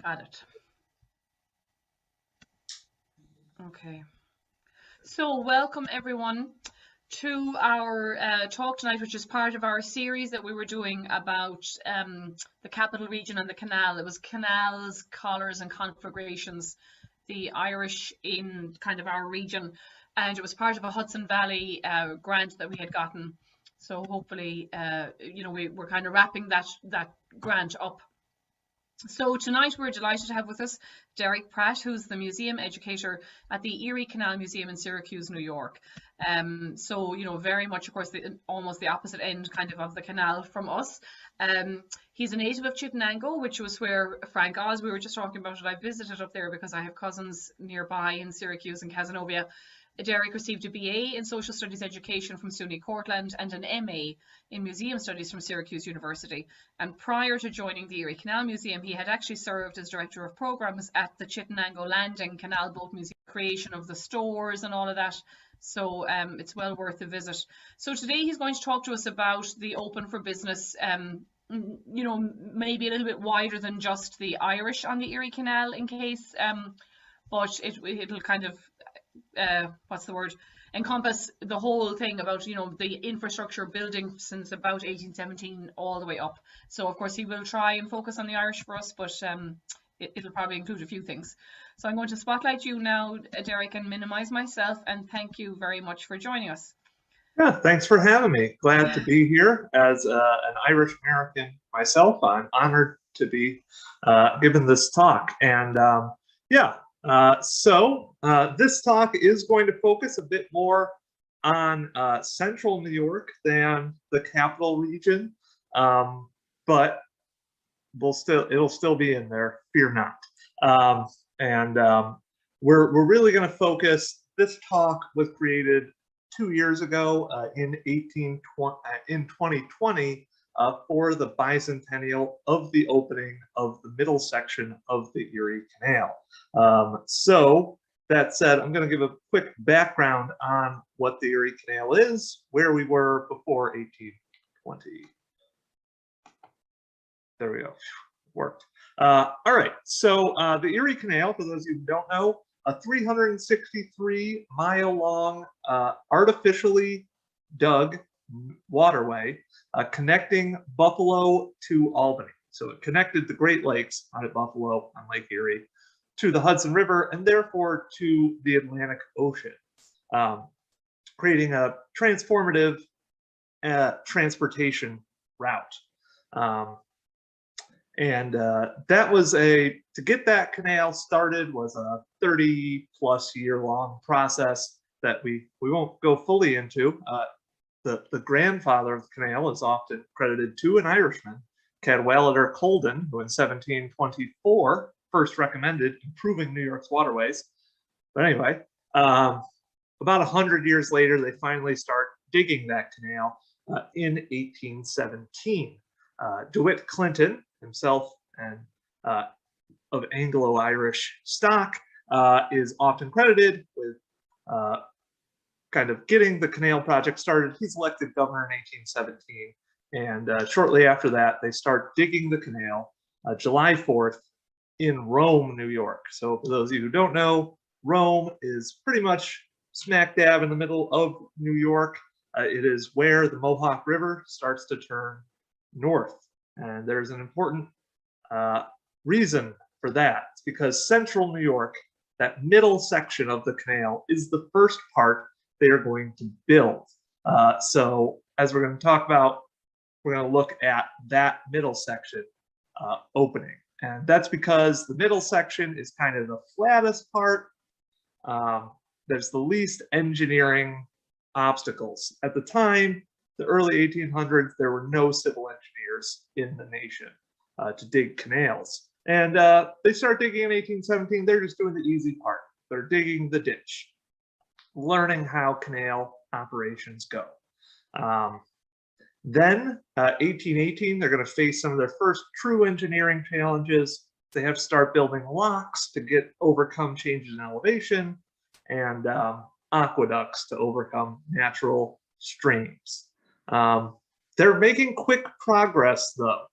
Got it. Okay. So welcome everyone to our talk tonight, which is part of our series that we were doing about the capital region and the canal. It was canals, collars and conflagrations, the Irish in kind of our region. And it was part of a Hudson Valley grant that we had gotten. So hopefully, you know, we're kind of wrapping that grant up. So tonight we're delighted to have with us Derrick Pratt, who's the museum educator at the Erie Canal Museum in Syracuse, New York. So, you know, very much, of course, almost the opposite end kind of the canal from us. He's a native of Chittenango, which was where Frank Oz, we were just talking about it. I visited up there because I have cousins nearby in Syracuse and Casanova. Derrick received a BA in Social Studies Education from SUNY Cortland and an MA in Museum Studies from Syracuse University. And prior to joining the Erie Canal Museum, he had actually served as Director of Programs at the Chittenango Landing Canal Boat Museum, creation of the stores and all of that. So it's well worth a visit. So today he's going to talk to us about the Open for Business, you know, maybe a little bit wider than just the Irish on the Erie Canal in case, but it'll kind of, what's the word, encompass the whole thing about, you know, the infrastructure building since about 1817 all the way up. So of course he will try and focus on the Irish for us, but it'll probably include a few things. So I'm going to spotlight you now, Derrick, and minimize myself, and thank you very much for joining us. Yeah, thanks for having me. Glad to be here. As an Irish American myself, I'm honored to be given this talk. And this talk is going to focus a bit more on central New York than the capital region, but it'll still be in there, fear not. We're really going to focus. This talk was created 2 years ago in 2020 for the bicentennial of the opening of the middle section of the Erie Canal. So that said, I'm going to give a quick background on what the Erie Canal is, where we were before 1820. There we go. Worked. All right. So the Erie Canal, for those of you who don't know, a 363-mile-long artificially dug waterway connecting Buffalo to Albany. So it connected the Great Lakes out at Buffalo on Lake Erie to the Hudson River and therefore to the Atlantic Ocean, creating a transformative transportation route. That was to get that canal started was a 30+ year long process that we won't go fully into. The grandfather of the canal is often credited to an Irishman, Cadwallader Colden, who in 1724 first recommended improving New York's waterways. But anyway, about 100 years later, they finally start digging that canal in 1817. DeWitt Clinton, himself and of Anglo-Irish stock, is often credited with kind of getting the canal project started. He's elected governor in 1817, and shortly after that, they start digging the canal July 4th in Rome, New York. So for those of you who don't know, Rome is pretty much smack dab in the middle of New York. It is where the Mohawk River starts to turn north. And there's an important reason for that. It's because central New York, that middle section of the canal, is the first part they are going to build. So as we're going to talk about, we're going to look at that middle section opening. And that's because the middle section is kind of the flattest part. There's the least engineering obstacles. At the time, the early 1800s, there were no civil engineers in the nation to dig canals. And they start digging in 1817. They're just doing the easy part. They're digging the ditch, learning how canal operations go. Then 1818, they're going to face some of their first true engineering challenges. They have to start building locks to overcome changes in elevation, and aqueducts to overcome natural streams. They're making quick progress, though.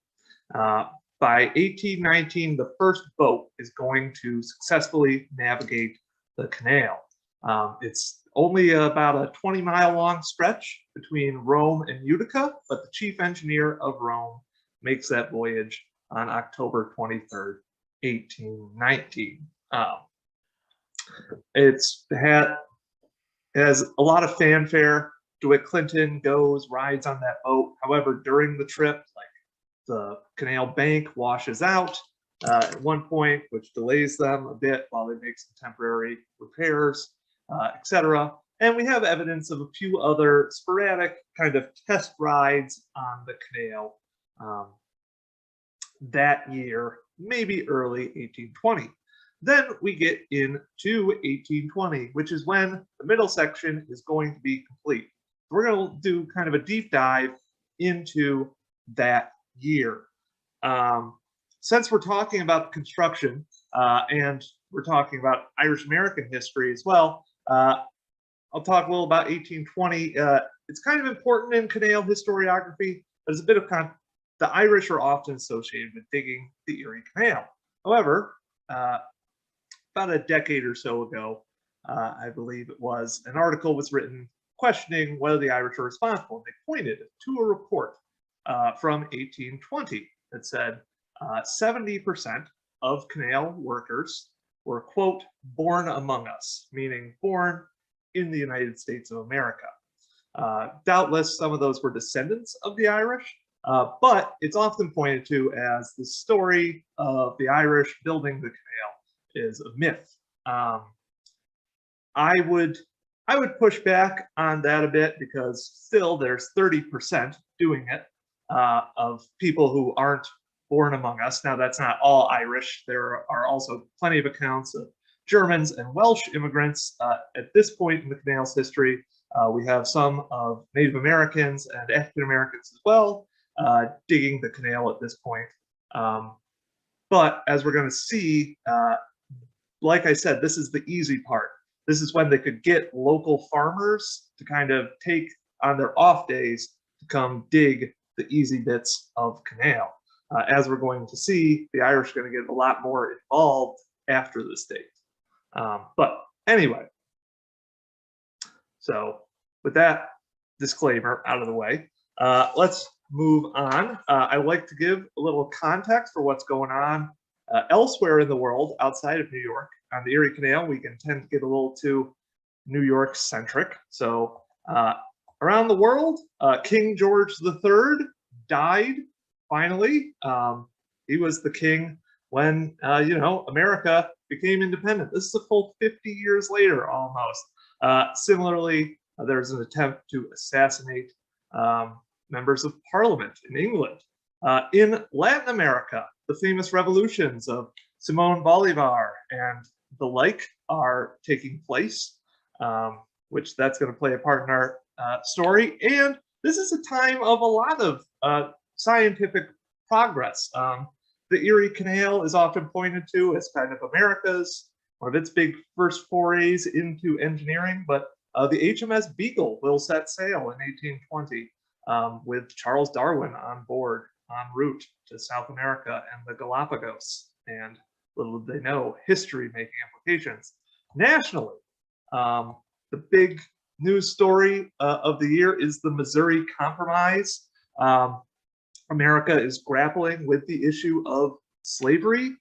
By by 1819, the first boat is going to successfully navigate the canal. It's only about a 20-mile long stretch between Rome and Utica, but the chief engineer of Rome makes that voyage on October 23rd, 1819. Has a lot of fanfare. DeWitt Clinton rides on that boat. However, during the trip, the canal bank washes out at one point, which delays them a bit while they make some temporary repairs, etc. And we have evidence of a few other sporadic kind of test rides on the canal that year, maybe early 1820. Then we get into 1820, which is when the middle section is going to be complete. We're going to do kind of a deep dive into that year. Since we're talking about construction and we're talking about Irish American history as well, I'll talk a little about 1820. It's kind of important in canal historiography. There's a bit of the Irish are often associated with digging the Erie Canal. However, about a decade or so ago, I believe it was, an article was written questioning whether the Irish are responsible. And they pointed to a report from 1820 that said 70% of canal workers were, quote, born among us, meaning born in the United States of America. Doubtless, some of those were descendants of the Irish, but it's often pointed to as the story of the Irish building the canal is a myth. I would push back on that a bit because still there's 30% doing it of people who aren't born among us. Now, that's not all Irish. There are also plenty of accounts of Germans and Welsh immigrants. At this point in the canal's history, we have some of Native Americans and African Americans as well digging the canal at this point. But as we're going to see, like I said, this is the easy part. This is when they could get local farmers to kind of take on their off days to come dig the easy bits of canal. As we're going to see, the Irish are going to get a lot more involved after this date. But anyway, so with that disclaimer out of the way, let's move on. I like to give a little context for what's going on elsewhere in the world outside of New York. On the Erie Canal, we can tend to get a little too New York centric. So around the world, King George III died finally. He was the king when, America became independent. This is a full 50 years later almost. Similarly, there's an attempt to assassinate members of parliament in England. In Latin America, the famous revolutions of Simón Bolívar and the like are taking place, which that's going to play a part in our story. And this is a time of a lot of scientific progress. The Erie Canal is often pointed to as kind of America's, one of its big first forays into engineering, but the HMS Beagle will set sail in 1820 with Charles Darwin on board en route to South America and the Galapagos. And little did they know, history-making implications. Nationally, the big news story of the year is the Missouri Compromise. America is grappling with the issue of slavery.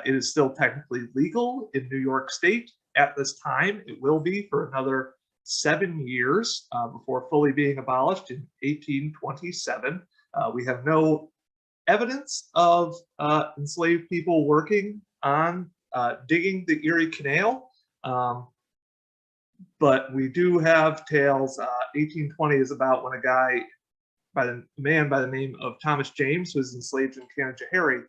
It is still technically legal in New York State at this time. It will be for another 7 years before fully being abolished in 1827. We have no evidence of enslaved people working on digging the Erie Canal, but we do have tales. 1820 is about when a man by the name of Thomas James, who was enslaved in Canajoharie,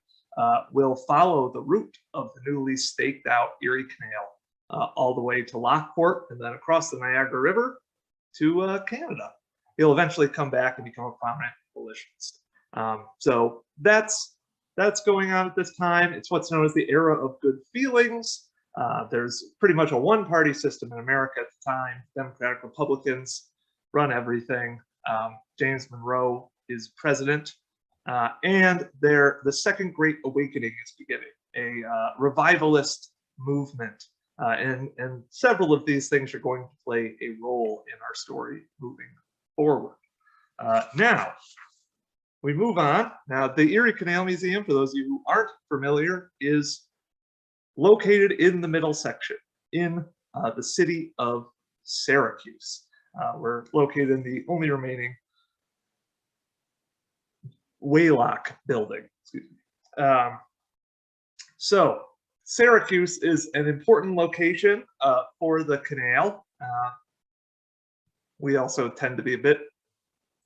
will follow the route of the newly staked out Erie Canal all the way to Lockport and then across the Niagara River to Canada. He'll eventually come back and become a prominent abolitionist. So that's going on at this time. It's what's known as the era of good feelings. There's pretty much a one-party system in America at the time. Democratic Republicans run everything. James Monroe is president. And the Second Great Awakening is beginning, a revivalist movement. And several of these things are going to play a role in our story moving forward. Now, we move on. Now, the Erie Canal Museum, for those of you who aren't familiar, is located in the middle section in the city of Syracuse. We're located in the only remaining Waylock building. Excuse me. So Syracuse is an important location for the canal. We also tend to be a bit,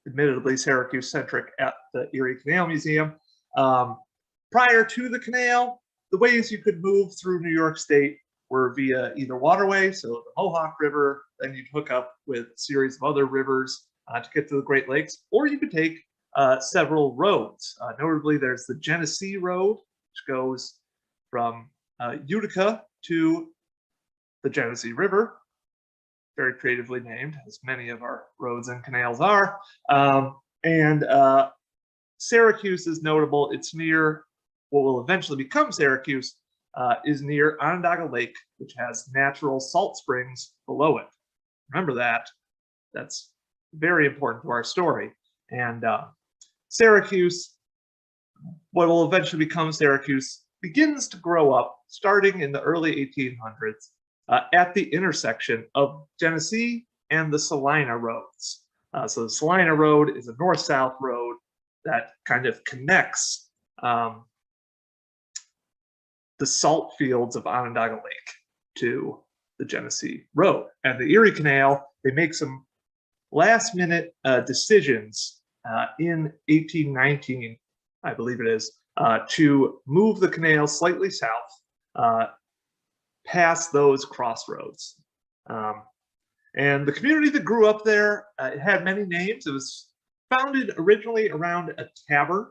admittedly, Syracuse-centric at the Erie Canal Museum. Prior to the canal, the ways you could move through New York State were via either waterway, so the Mohawk River, then you'd hook up with a series of other rivers to get to the Great Lakes, or you could take several roads. Notably, there's the Genesee Road, which goes from Utica to the Genesee River, very creatively named, as many of our roads and canals are. And Syracuse is notable. It's near what will eventually become Syracuse, is near Onondaga Lake, which has natural salt springs below it. Remember that. That's very important to our story. And Syracuse, what will eventually become Syracuse, begins to grow up starting in the early 1800s at the intersection of Genesee and the Salina roads. So the Salina Road is a north-south road that kind of connects the salt fields of Onondaga Lake to the Genesee Road. And the Erie Canal, they make some last-minute decisions in 1819, I believe it is, to move the canal slightly south past those crossroads. And the community that grew up there, it had many names. It was founded originally around a tavern,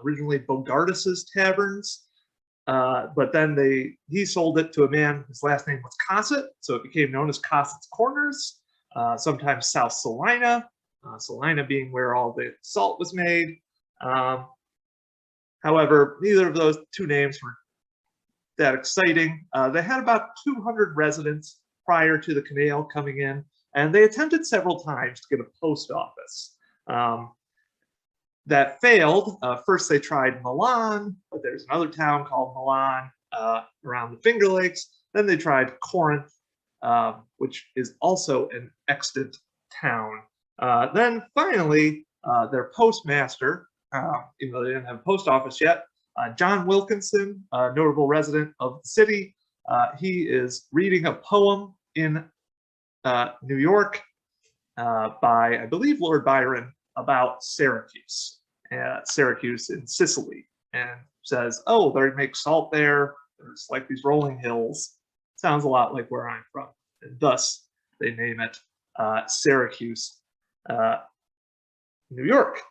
originally Bogardus's Taverns, but then he sold it to a man, his last name was Cossett, so it became known as Cossett's Corners, sometimes South Salina, Salina being where all the salt was made. However, neither of those two names were that exciting. They had about 200 residents prior to the canal coming in, and they attempted several times to get a post office. That failed. First they tried Milan, but there's another town called Milan around the Finger Lakes. Then they tried Corinth, which is also an extant town. Then finally, their postmaster, even though they didn't have a post office yet, John Wilkinson, a notable resident of the city, he is reading a poem in New York by, I believe, Lord Byron about Syracuse, Syracuse in Sicily, and says, oh, they make salt there. There's like these rolling hills. Sounds a lot like where I'm from. And thus, they name it Syracuse, New York.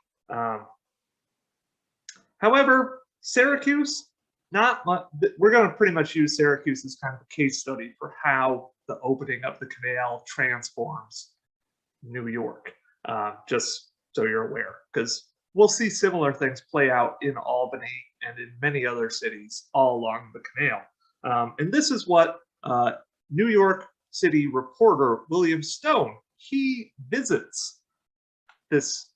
However, Syracuse, not much, we're going to pretty much use Syracuse as kind of a case study for how the opening of the canal transforms New York, just so you're aware, because we'll see similar things play out in Albany and in many other cities all along the canal. And this is what New York City reporter William Stone, he visits this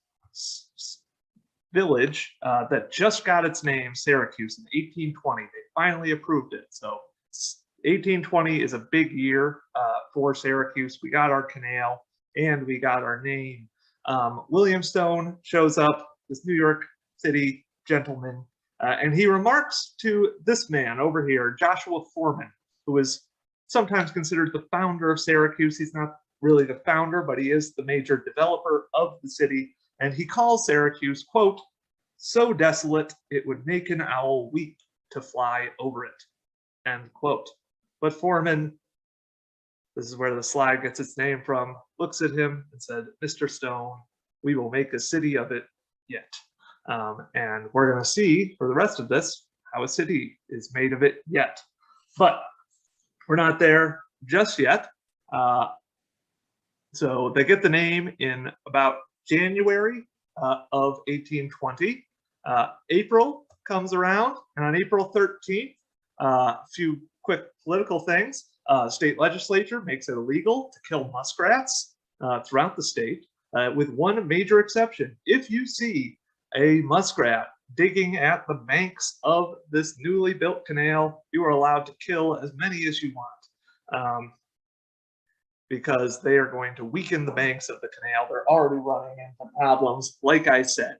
village that just got its name, Syracuse, in 1820. They finally approved it. So 1820 is a big year for Syracuse. We got our canal and we got our name. William Stone shows up, this New York City gentleman, and he remarks to this man over here, Joshua Foreman, who is sometimes considered the founder of Syracuse. He's not really the founder, but he is the major developer of the city. And he calls Syracuse, quote, so desolate it would make an owl weep to fly over it, end quote. But Foreman, this is where the slide gets its name from, looks at him and said, Mr. Stone, we will make a city of it yet. And we're going to see for the rest of this how a city is made of it yet. But we're not there just yet. So they get the name in about January of 1820. April comes around, and on April 13th, a few quick political things. State legislature makes it illegal to kill muskrats throughout the state, with one major exception. If you see a muskrat digging at the banks of this newly built canal, you are allowed to kill as many as you want, because they are going to weaken the banks of the canal. They're already running into problems, like I said,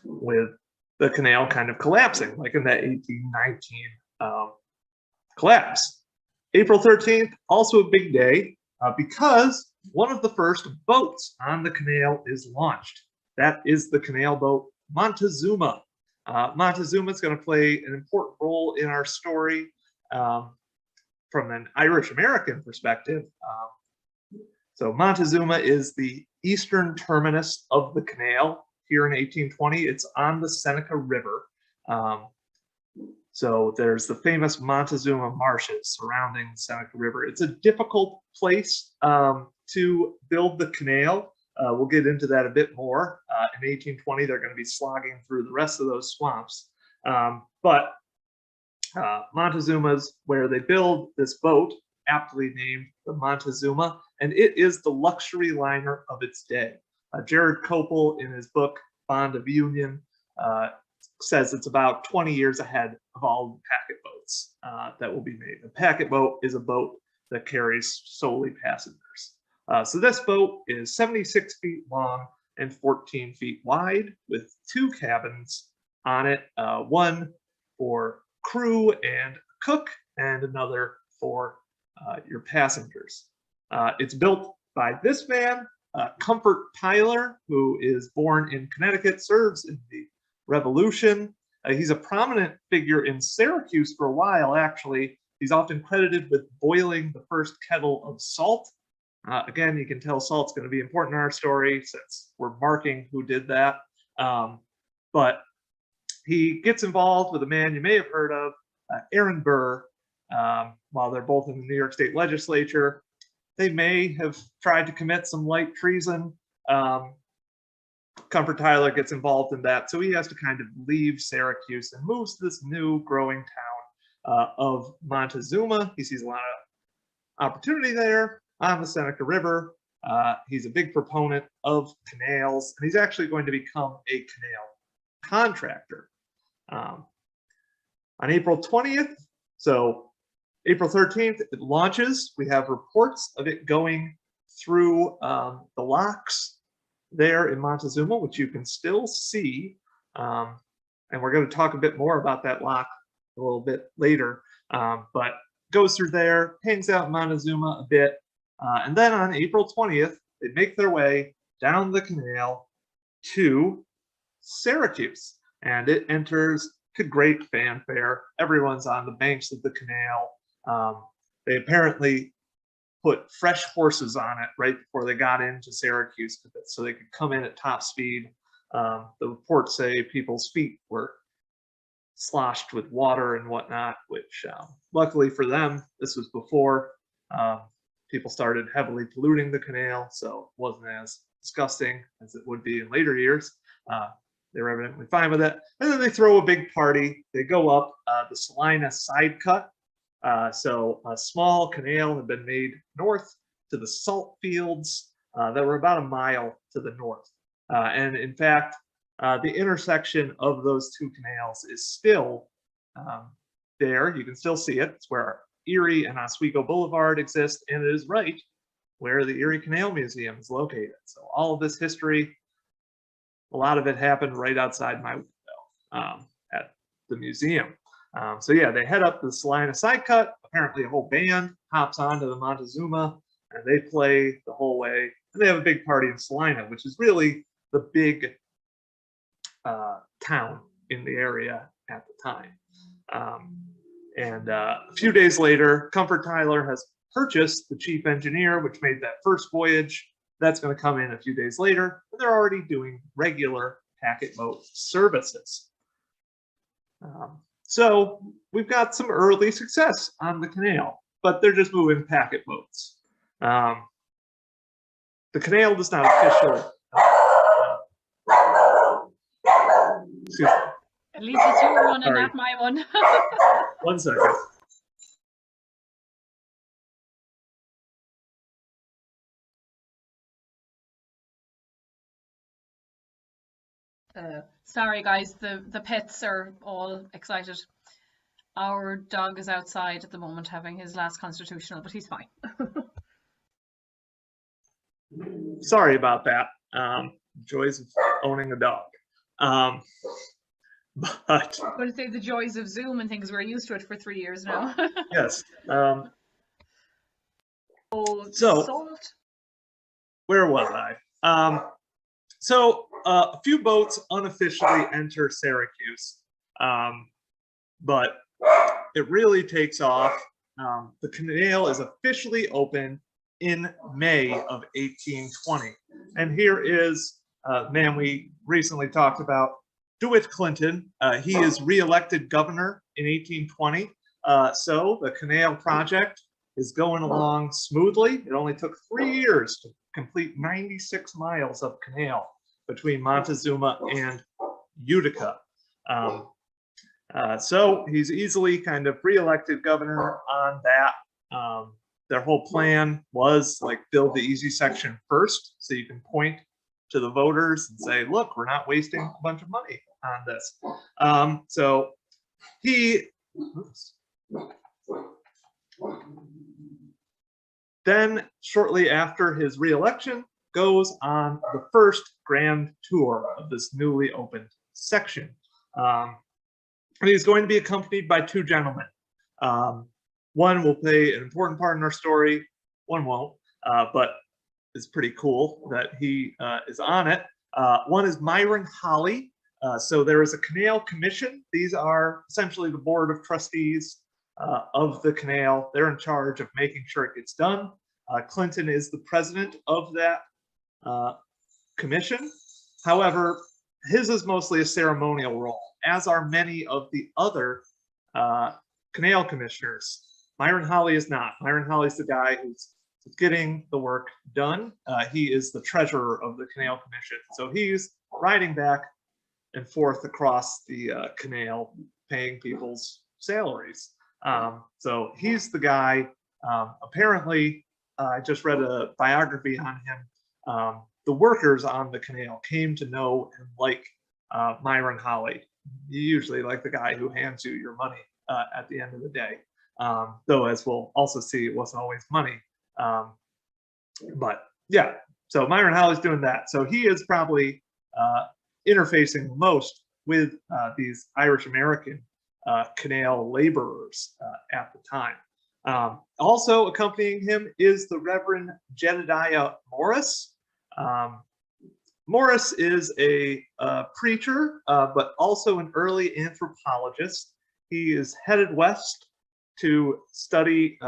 with the canal kind of collapsing, like in that 1819 collapse. April 13th, also a big day, because one of the first boats on the canal is launched. That is the canal boat Montezuma. Montezuma is going to play an important role in our story from an Irish-American perspective. So Montezuma is the eastern terminus of the canal here in 1820. It's on the Seneca River. So there's the famous Montezuma marshes surrounding the Seneca River. It's a difficult place to build the canal. We'll get into that a bit more. In 1820, they're going to be slogging through the rest of those swamps. But Montezuma's where they build this boat, aptly named the Montezuma, and it is the luxury liner of its day. Jared Kopel, in his book Bond of Union, says it's about 20 years ahead of all the packet boats that will be made. A packet boat is a boat that carries solely passengers. So this boat is 76 feet long and 14 feet wide, with 2 cabins on it, one for crew and cook, and another for your passengers. It's built by this man, Comfort Tyler, who is born in Connecticut, serves in the Revolution. He's a prominent figure in Syracuse for a while, actually. He's often credited with boiling the first kettle of salt. Again, you can tell salt's going to be important in our story since we're marking who did that. But he gets involved with a man you may have heard of, Aaron Burr, while they're both in the New York State Legislature. They may have tried to commit some light treason. Comfort Tyler gets involved in that, so he has to kind of leave Syracuse and moves to this new growing town of Montezuma. He sees a lot of opportunity there on the Seneca River. He's a big proponent of canals, and he's actually going to become a canal contractor. On April 20th, so April 13th, it launches. We have reports of it going through the locks there in Montezuma, which you can still see. And we're going to talk a bit more about that lock a little bit later. But goes through there, hangs out in Montezuma a bit. And then on April 20th, they make their way down the canal to Syracuse. And it enters to great fanfare. Everyone's on the banks of the canal. They apparently put fresh horses on it right before they got into Syracuse so they could come in at top speed. The reports say people's feet were sloshed with water and whatnot, which luckily for them, this was before people started heavily polluting the canal, so it wasn't as disgusting as it would be in later years. They were evidently fine with it. And then they throw a big party. They go up the Salina side cut. So a small canal had been made north to the salt fields that were about a mile to the north. And in fact, the intersection of those two canals is still there. You can still see it. It's where Erie and Oswego Boulevard exist, and it is right where the Erie Canal Museum is located. So all of this history, a lot of it happened right outside my window at the museum. So yeah, they head up the Salina side cut. Apparently a whole band hops onto the Montezuma, and they play the whole way. And they have a big party in Salina, which is really the big town in the area at the time. And a few days later, Comfort Tyler has purchased the chief engineer, which made that first voyage. That's going to come in a few days later, and they're already doing regular packet boat services. So we've got some early success on the canal, but they're just moving packet boats. The canal does not officially. Excuse me. At least it's your one and Sorry. not my one. 1 second. Sorry guys, the pets are all excited. Our dog is outside at the moment having his last constitutional, but he's fine. Sorry about that. Joys of owning a dog. But I'm going to say the joys of Zoom and things. We're used to it for 3 years now. yes. Oh, So salt. where was I? So a few boats unofficially enter Syracuse, but it really takes off. The canal is officially open in May of 1820. And here is a man we recently talked about, DeWitt Clinton. He is re-elected governor in 1820. So the canal project is going along smoothly. It only took 3 years to complete 96 miles of canal between Montezuma and Utica. So he's easily kind of re-elected governor on that. Their whole plan was like build the easy section first, so you can point to the voters and say, look, we're not wasting a bunch of money on this. So he then, shortly after his re-election, goes on the first grand tour of this newly opened section. And he's going to be accompanied by 2 gentlemen. One will play an important part in our story, one won't, but it's pretty cool that he is on it. One is Myron Holly. So there is a canal commission. These are essentially the board of trustees of the canal. They're in charge of making sure it gets done. Clinton is the president of that commission. However, his is mostly a ceremonial role, as are many of the other canal commissioners. Myron Holly is not. Myron Holly is the guy who's getting the work done. He is the treasurer of the canal commission. So he's riding back and forth across the canal, paying people's salaries. So he's the guy. Apparently, I just read a biography on him. The workers on the canal came to know and like Myron Holly. Usually like the guy who hands you your money at the end of the day. Though, as we'll also see, it wasn't always money. But yeah, so Myron Holly's doing that. So he is probably interfacing most with these Irish American canal laborers at the time. Also accompanying him is the Reverend Jedediah Morris. Morris is a preacher, but also an early anthropologist. He is headed west to study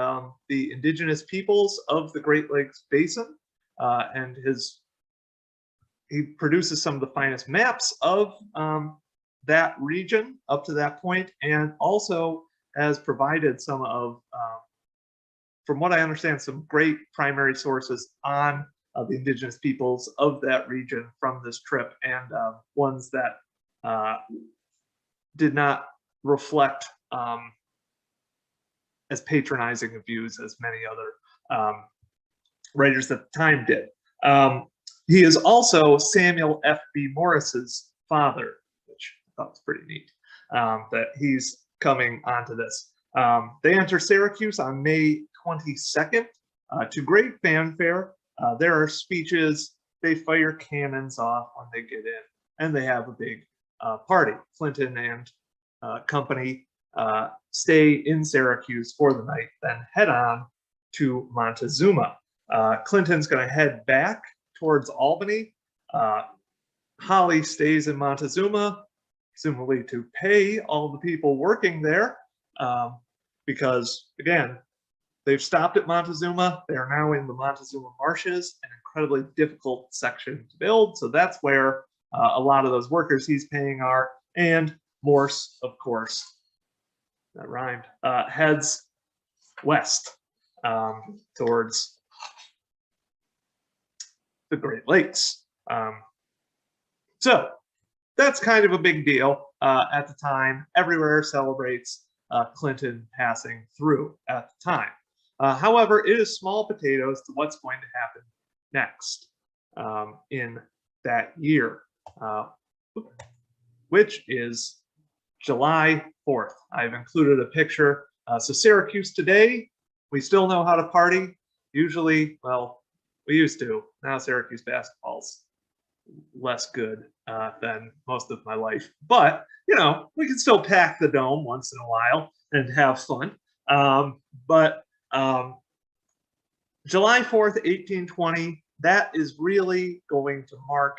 the indigenous peoples of the Great Lakes Basin, and he produces some of the finest maps of that region up to that point, and also has provided some of, from what I understand, some great primary sources on the indigenous peoples of that region from this trip, and ones that did not reflect as patronizing of views as many other writers at the time did. He is also Samuel F.B. Morris's father, which I thought was pretty neat, that he's coming onto this. They enter Syracuse on May 22nd to great fanfare. There are speeches, they fire cannons off when they get in, and they have a big party. Clinton and company stay in Syracuse for the night, then head on to Montezuma. Clinton's going to head back towards Albany. Holly stays in Montezuma, presumably to pay all the people working there, because, again, they've stopped at Montezuma. They are now in the Montezuma marshes, an incredibly difficult section to build. So that's where a lot of those workers he's paying are. And Morse, of course, that rhymed, heads west towards the Great Lakes. So that's kind of a big deal at the time. Everywhere celebrates Clinton passing through at the time. However, it is small potatoes to what's going to happen next in that year, which is July 4th. I've included a picture. So Syracuse today, we still know how to party. Usually, well, we used to. Now Syracuse basketball's less good than most of my life. But, you know, we can still pack the dome once in a while and have fun. July 4th, 1820, that is really going to mark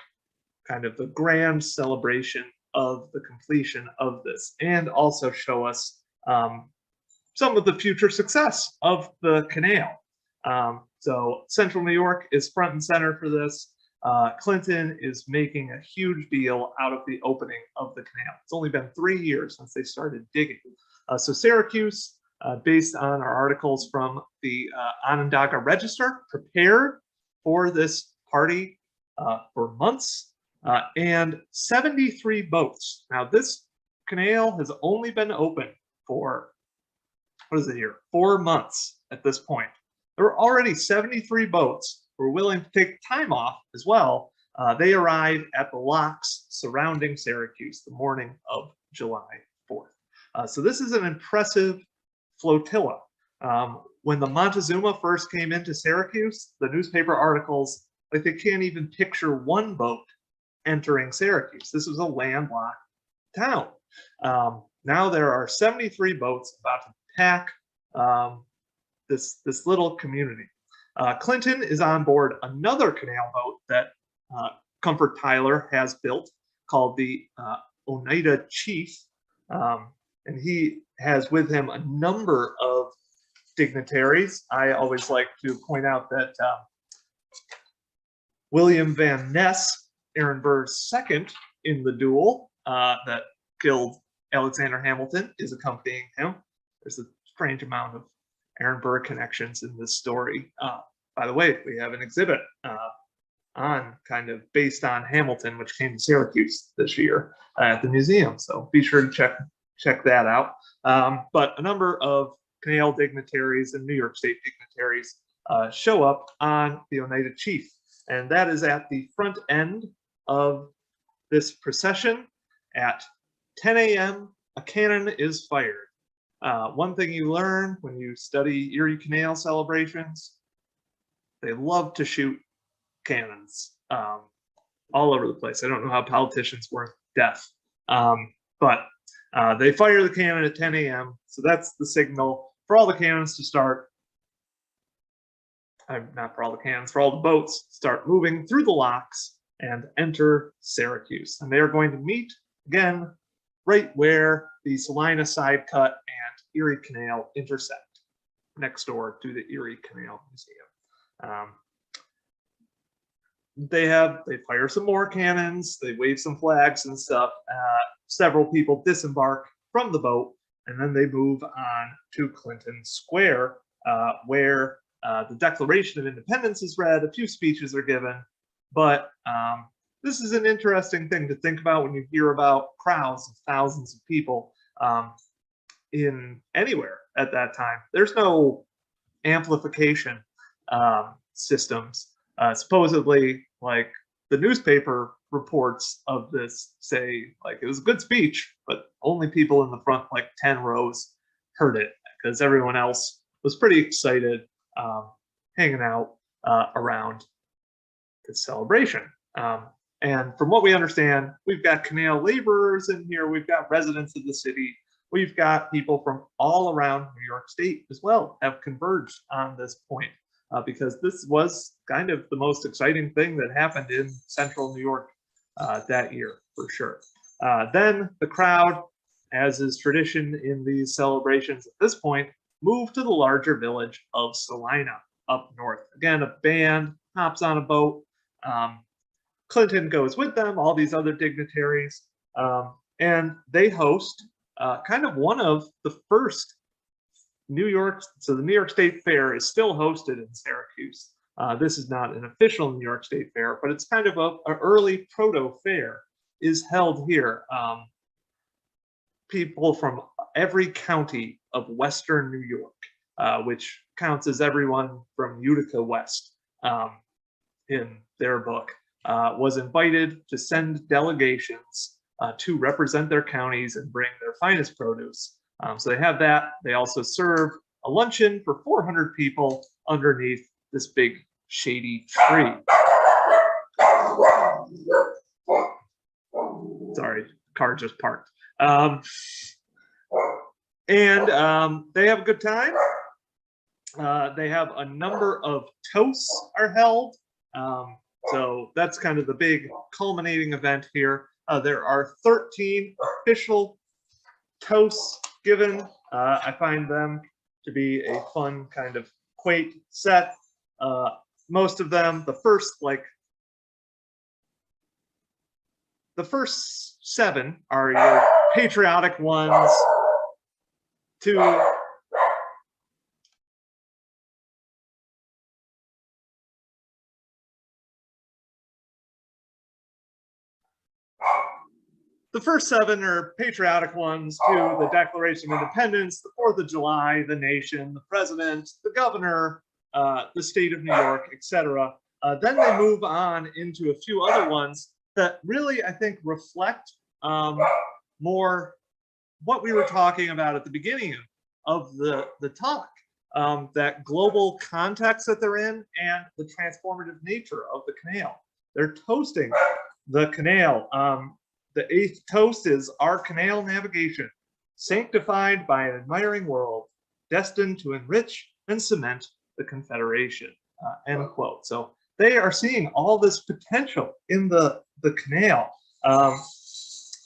kind of the grand celebration of the completion of this, and also show us some of the future success of the canal. So Central New York is front and center for this. Clinton is making a huge deal out of the opening of the canal. It's only been 3 years since they started digging. So Syracuse, based on our articles from the Onondaga Register, prepared for this party for months, and 73 boats. Now this canal has only been open for, what is it here, 4 months at this point. There were already 73 boats who were willing to take time off as well. They arrived at the locks surrounding Syracuse the morning of July 4th. So this is an impressive flotilla. When the Montezuma first came into Syracuse, the newspaper articles, like, they can't even picture one boat entering Syracuse. This was a landlocked town. Now there are 73 boats about to pack this little community. Clinton is on board another canal boat that Comfort Tyler has built called the Oneida Chief, and he has with him a number of dignitaries. I always like to point out that William Van Ness, Aaron Burr's second in the duel that killed Alexander Hamilton, is accompanying him. There's a strange amount of Aaron Burr connections in this story. By the way, we have an exhibit on kind of based on Hamilton, which came to Syracuse this year at the museum. So be sure to check that out. But a number of canal dignitaries and New York State dignitaries show up on the Oneida Chief. And that is at the front end of this procession. At 10 a.m., a cannon is fired. One thing you learn when you study Erie Canal celebrations, they love to shoot cannons all over the place. I don't know how politicians work deaf, but they fire the cannon at 10 a.m. So that's the signal for all the cannons to start. Not for all the cannons, for all the boats start moving through the locks and enter Syracuse. And they are going to meet again right where the Salina Side Cut and Erie Canal intersect, next door to the Erie Canal Museum. They fire some more cannons, they wave some flags and stuff. Several people disembark from the boat, and then they move on to Clinton Square, where the Declaration of Independence is read, a few speeches are given, but this is an interesting thing to think about when you hear about crowds of thousands of people in anywhere at that time. There's no amplification systems. Supposedly, like, the newspaper reports of this say, like, it was a good speech, but only people in the front, like 10 rows, heard it, because everyone else was pretty excited hanging out around this celebration. And from what we understand, we've got canal laborers in here, we've got residents of the city, we've got people from all around New York State as well have converged on this point, because this was kind of the most exciting thing that happened in central New York that year, for sure. Then the crowd, as is tradition in these celebrations at this point, moved to the larger village of Salina up north. Again, a band hops on a boat. Clinton goes with them, all these other dignitaries, and they host kind of one of the first New York, so the New York State Fair is still hosted in Syracuse. This is not an official New York State Fair, but it's kind of an early proto-fair is held here. People from every county of Western New York, which counts as everyone from Utica West in their book, was invited to send delegations to represent their counties and bring their finest produce. So they have that. They also serve a luncheon for 400 people underneath this big shady tree. Sorry, car just parked. They have a good time. They have a number of toasts are held. So that's kind of the big culminating event here. There are 13 official toasts given. I find them to be a fun kind of quaint set. Most of them, the first 7 are your patriotic ones to the first 7 are patriotic ones to the Declaration of Independence, the 4th of July, the nation, the president, the governor, the state of New York, etc. Then they move on into a few other ones that really, I think, reflect more what we were talking about at the beginning of the talk, that global context that they're in and the transformative nature of the canal. They're toasting the canal. The 8th toast is our canal navigation, sanctified by an admiring world, destined to enrich and cement the Confederation, end quote. So they are seeing all this potential in the canal.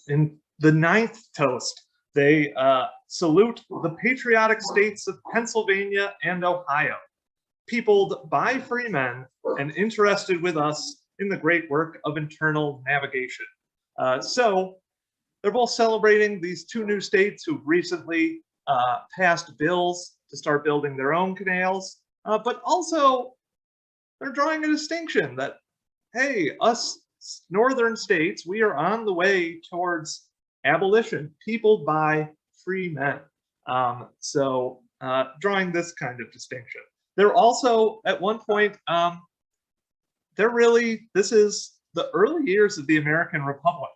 In the 9th toast, they salute the patriotic states of Pennsylvania and Ohio, peopled by free men and interested with us in the great work of internal navigation. So they're both celebrating these 2 new states who've recently passed bills to start building their own canals, but also they're drawing a distinction that, hey, us northern states, we are on the way towards abolition, peopled by free men. So drawing this kind of distinction. They're also, at one point, this is the early years of the American Republic.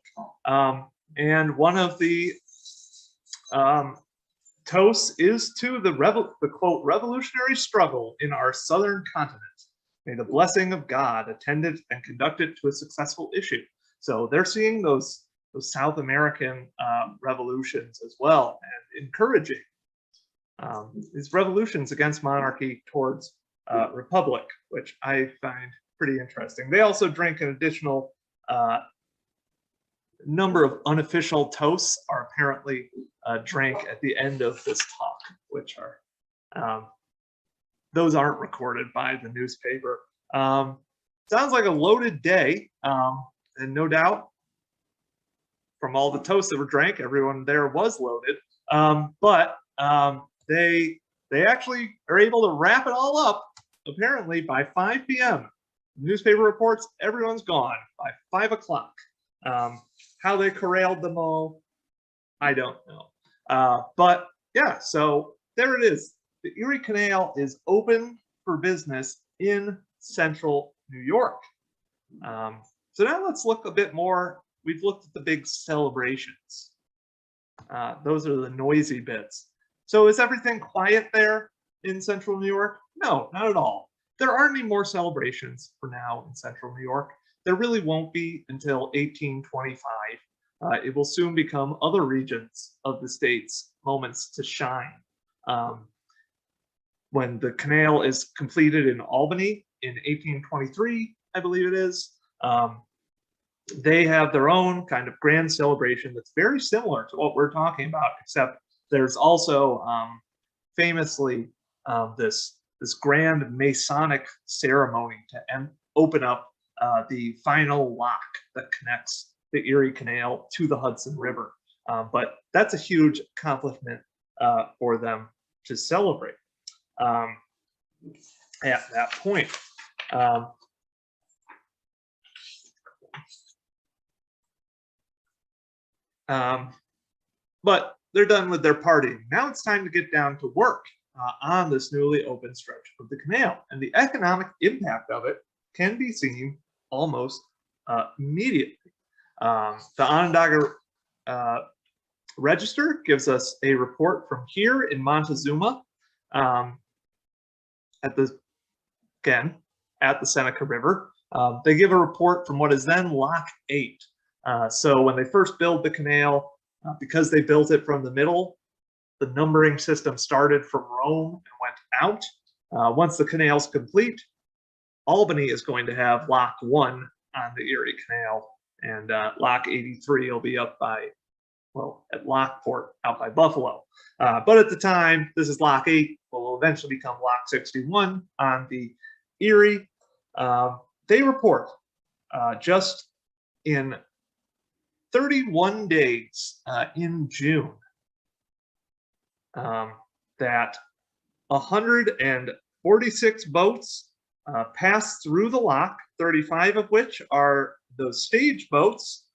And one of the toasts is to the quote, revolutionary struggle in our southern continent. May the blessing of God attend it and conduct it to a successful issue. So they're seeing those South American revolutions as well, and encouraging these revolutions against monarchy towards republic, which I find pretty interesting. They also drink an additional number of unofficial toasts are apparently drank at the end of this talk, which are those aren't recorded by the newspaper. Sounds like a loaded day, and no doubt from all the toasts that were drank, everyone there was loaded. But they actually are able to wrap it all up apparently by 5 p.m. Newspaper reports everyone's gone by 5 o'clock. How they corralled them all, I don't know. But yeah, so there it is. The Erie Canal is open for business in central New York. So now let's look a bit more. We've looked at the big celebrations. Those are the noisy bits. So is everything quiet there in central New York? No, not at all. There aren't any more celebrations for now in central New York. There really won't be until 1825. It will soon become other regions of the state's moments to shine. When the canal is completed in Albany in 1823, I believe it is, they have their own kind of grand celebration that's very similar to what we're talking about, except there's also famously this grand Masonic ceremony to open up the final lock that connects the Erie Canal to the Hudson River. But that's a huge accomplishment for them to celebrate at that point. But they're done with their partying. Now it's time to get down to work on this newly open stretch of the canal. And the economic impact of it can be seen almost immediately. The Onondaga Register gives us a report from here in Montezuma at the Seneca River. They give a report from what is then Lock 8. So when they first built the canal, because they built it from the middle, the numbering system started from Rome and went out. Once the canal's complete, Albany is going to have Lock 1 on the Erie Canal, and Lock 83 will be up by, well, at Lockport out by Buffalo. But at the time, this is Lock 8, will eventually become Lock 61 on the Erie. They report just in 31 days in June that 146 boats passed through the lock, 35 of which are those stage boats,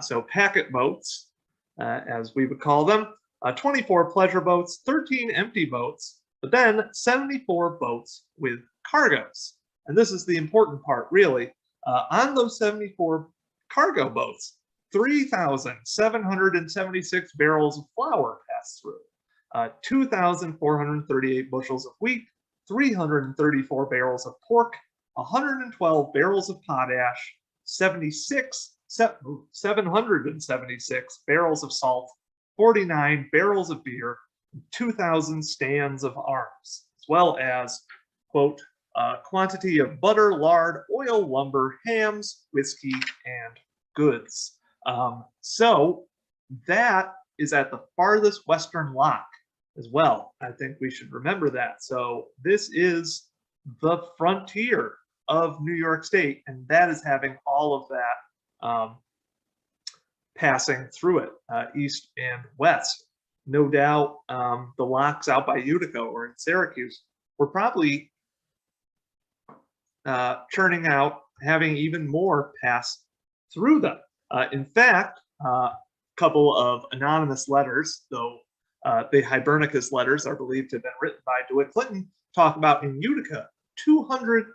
so packet boats, as we would call them, 24 pleasure boats, 13 empty boats, but then 74 boats with cargoes. And this is the important part, really. On those 74 cargo boats, 3,776 barrels of flour passed through, 2,438 bushels of wheat, 334 barrels of pork, 112 barrels of potash, 776 barrels of salt, 49 barrels of beer, 2,000 stands of arms, as well as, quote, quantity of butter, lard, oil, lumber, hams, whiskey, and goods. So that is at the farthest western lock as well. I think we should remember that. So this is the frontier of New York State, and that is having all of that passing through it, east and west. No doubt the locks out by Utica or in Syracuse were probably churning out, having even more pass through them. In fact, a couple of anonymous letters, though the Hibernicus letters are believed to have been written by DeWitt Clinton, talk about in Utica, 200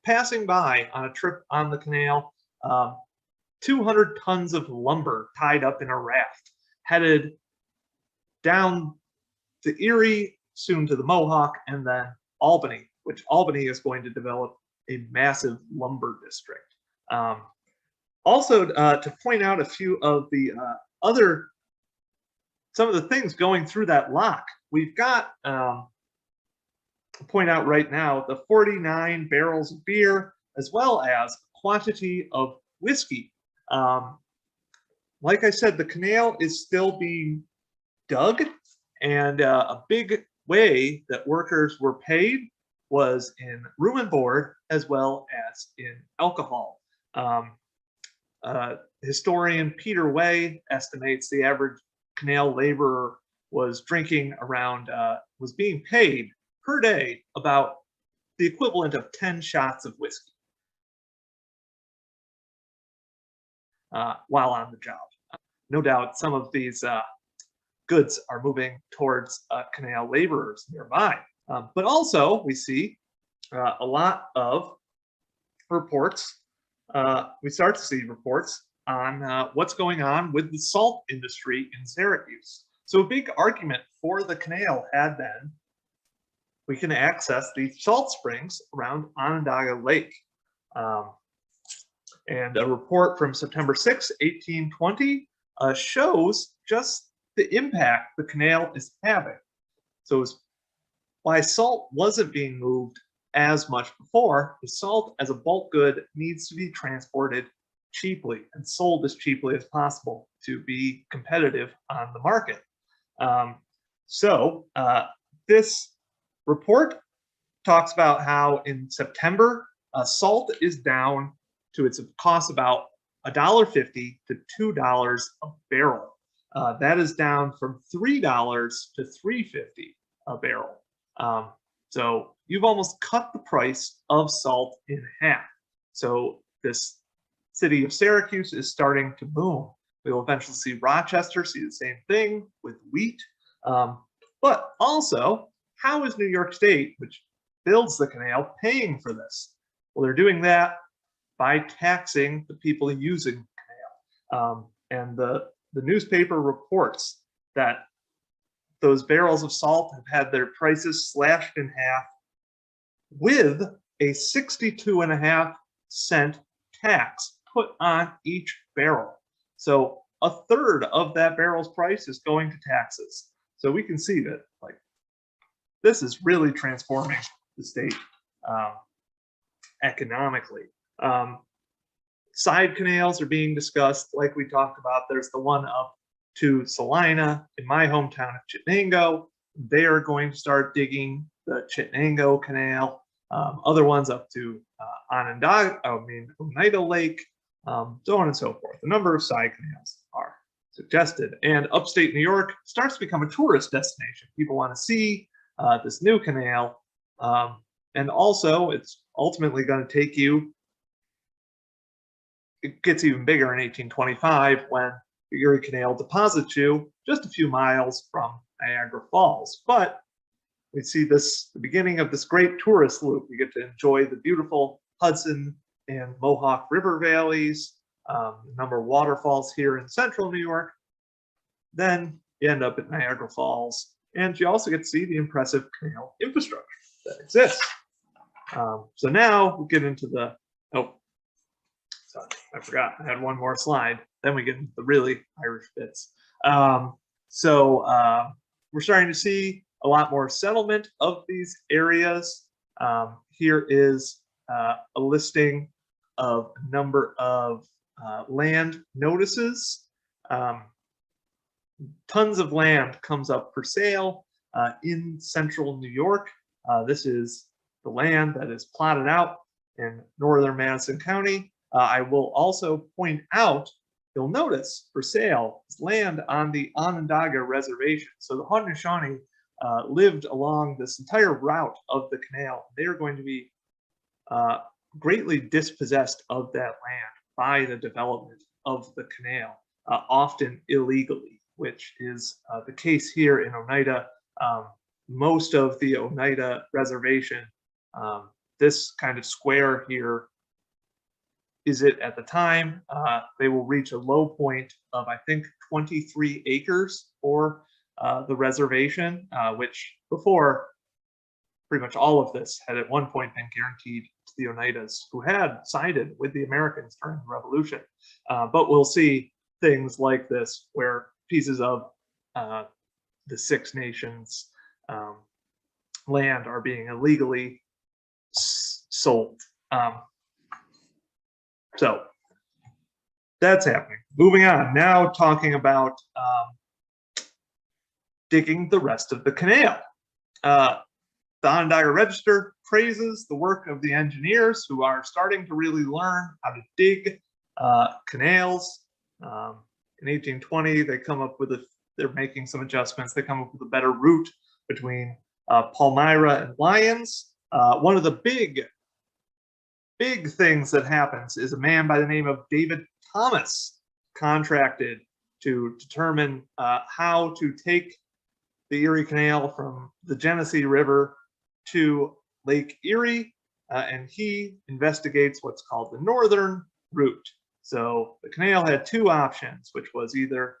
passing by on a trip on the canal, 200 tons of lumber tied up in a raft, headed down to Erie, soon to the Mohawk, and then Albany, which Albany is going to develop a massive lumber district. Also, to point out a few of the some of the things going through that lock, we've got, point out right now, the 49 barrels of beer, as well as quantity of whiskey. Like I said, the canal is still being dug, and a big way that workers were paid was in room and board, as well as in alcohol. Historian Peter Way estimates the average canal laborer was drinking around, was being paid per day about the equivalent of 10 shots of whiskey while on the job. No doubt some of these goods are moving towards canal laborers nearby. But also we see a lot of reports, we start to see reports on what's going on with the salt industry in Syracuse. So a big argument for the canal had been, we can access the salt springs around Onondaga Lake. And a report from September 6, 1820 shows just the impact the canal is having. So why salt wasn't being moved as much before, the salt as a bulk good needs to be transported cheaply and sold as cheaply as possible to be competitive on the market. This report talks about how in September, salt is down to its cost about $1.50 to $2 a barrel. That is down from $3 to $3.50 a barrel. So you've almost cut the price of salt in half. So this city of Syracuse is starting to boom. We will eventually see Rochester see the same thing with wheat. But also, how is New York State, which builds the canal, paying for this? Well, they're doing that by taxing the people using the canal. And the newspaper reports that those barrels of salt have had their prices slashed in half with a 62.5-cent tax put on each barrel. So a third of that barrel's price is going to taxes. So we can see that like this is really transforming the state economically. Side canals are being discussed, like we talked about. There's the one up to Salina in my hometown of Chittenango. They are going to start digging the Chittenango Canal. Other ones up to Oneida Lake, so on and so forth. A number of side canals are suggested. And upstate New York starts to become a tourist destination. People want to see this new canal. And also, it's ultimately going to take you, it gets even bigger in 1825 when the Erie Canal deposits you just a few miles from Niagara Falls. But we see this, the beginning of this great tourist loop. You get to enjoy the beautiful Hudson and Mohawk River valleys, a number of waterfalls here in central New York. Then you end up at Niagara Falls, and you also get to see the impressive canal infrastructure that exists. So now we get into the, sorry, I forgot, I had one more slide. Then we get into the really Irish bits. We're starting to see a lot more settlement of these areas. Here is a listing of a number of land notices. Tons of land comes up for sale in central New York. This is the land that is plotted out in northern Madison County. I will also point out, you'll notice for sale is land on the Onondaga Reservation. So the Haudenosaunee lived along this entire route of the canal. They are going to be greatly dispossessed of that land by the development of the canal, often illegally, which is the case here in Oneida. Most of the Oneida Reservation, this kind of square here is it at the time. They will reach a low point of, I think, 23 acres for the reservation, which before pretty much all of this had at one point been guaranteed to the Oneidas, who had sided with the Americans during the Revolution. But we'll see things like this where pieces of the Six Nations land are being illegally sold. So that's happening. Moving on, now talking about digging the rest of the canal. The Onondaga Register praises the work of the engineers who are starting to really learn how to dig canals. In 1820, they come up with they're making some adjustments. They come up with a better route between Palmyra and Lyons. One of the big things that happens is a man by the name of David Thomas contracted to determine how to take the Erie Canal from the Genesee River to Lake Erie, and he investigates what's called the northern route. So the canal had two options, which was either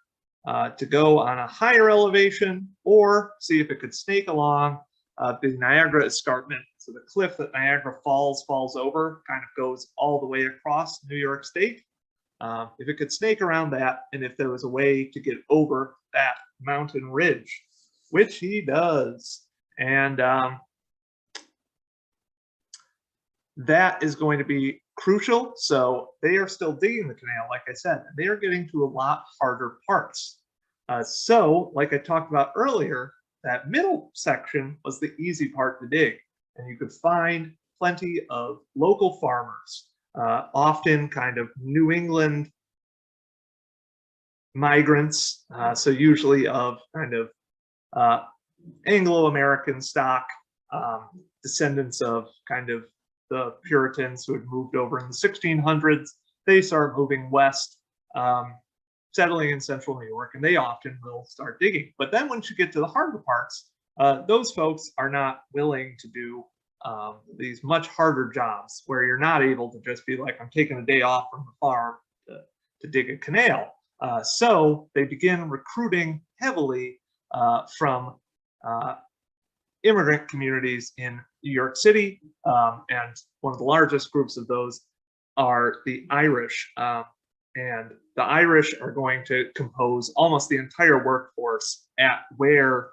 to go on a higher elevation or see if it could snake along the Niagara Escarpment. So the cliff that Niagara Falls falls over kind of goes all the way across New York State. If it could snake around that, and if there was a way to get over that mountain ridge, which he does. And that is going to be crucial. So they are still digging the canal, like I said, and they are getting to a lot harder parts. So like I talked about earlier, that middle section was the easy part to dig. And you could find plenty of local farmers, often kind of New England migrants, so usually of kind of Anglo-American stock, descendants of kind of the Puritans who had moved over in the 1600s. They started moving west settling in central New York, and they often will start digging. But then once you get to the harder parts, those folks are not willing to do these much harder jobs where you're not able to just be like, I'm taking a day off from the farm to dig a canal. So they begin recruiting heavily from immigrant communities in New York City, and one of the largest groups of those are the Irish. And the Irish are going to compose almost the entire workforce at where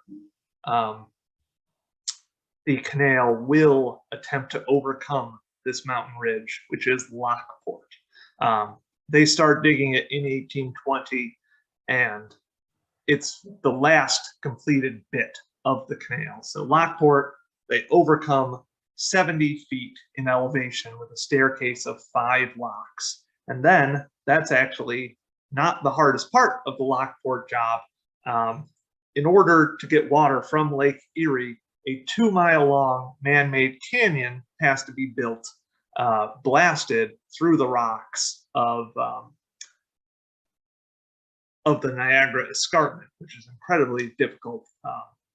the canal will attempt to overcome this mountain ridge, which is Lockport. They start digging it in 1820, and it's the last completed bit of the canal. So Lockport, they overcome 70 feet in elevation with a staircase of 5 locks. And then that's actually not the hardest part of the Lockport job. In order to get water from Lake Erie, a 2-mile-long man-made canyon has to be built, blasted through the rocks of the Niagara Escarpment, which is incredibly difficult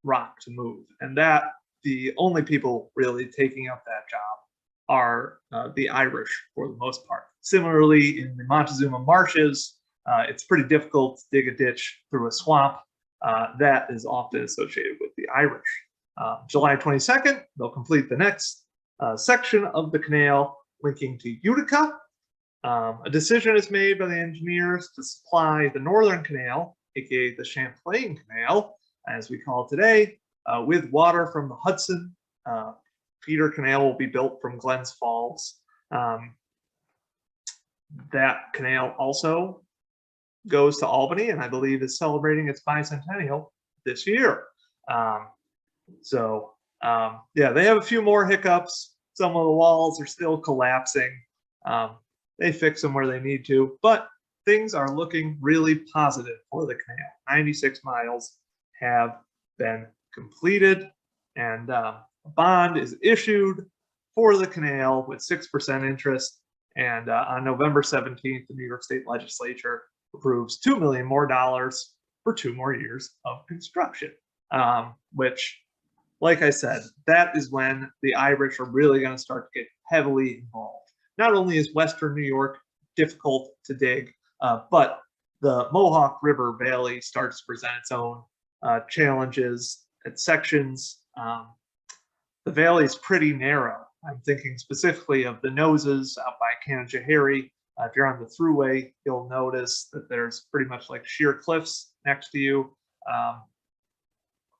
rock to move. And that the only people really taking up that job are the Irish for the most part. Similarly, in the Montezuma marshes, it's pretty difficult to dig a ditch through a swamp. That is often associated with the Irish. July 22nd, they'll complete the next section of the canal linking to Utica. A decision is made by the engineers to supply the Northern Canal, aka the Champlain Canal, as we call it today, with water from the Hudson. Feeder Canal will be built from Glens Falls. That canal also goes to Albany, and I believe is celebrating its bicentennial this year. Yeah, they have a few more hiccups. Some of the walls are still collapsing. They fix them where they need to, but things are looking really positive for the canal. 96 miles have been completed, and a bond is issued for the canal with 6% interest. And on November 17th, the New York State Legislature approves $2 million more for 2 more years of construction, which, like I said, that is when the Irish are really going to start to get heavily involved. Not only is Western New York difficult to dig, but the Mohawk River Valley starts to present its own challenges at sections. The valley is pretty narrow. I'm thinking specifically of the noses out by Canajoharie. If you're on the thruway, you'll notice that there's pretty much like sheer cliffs next to you,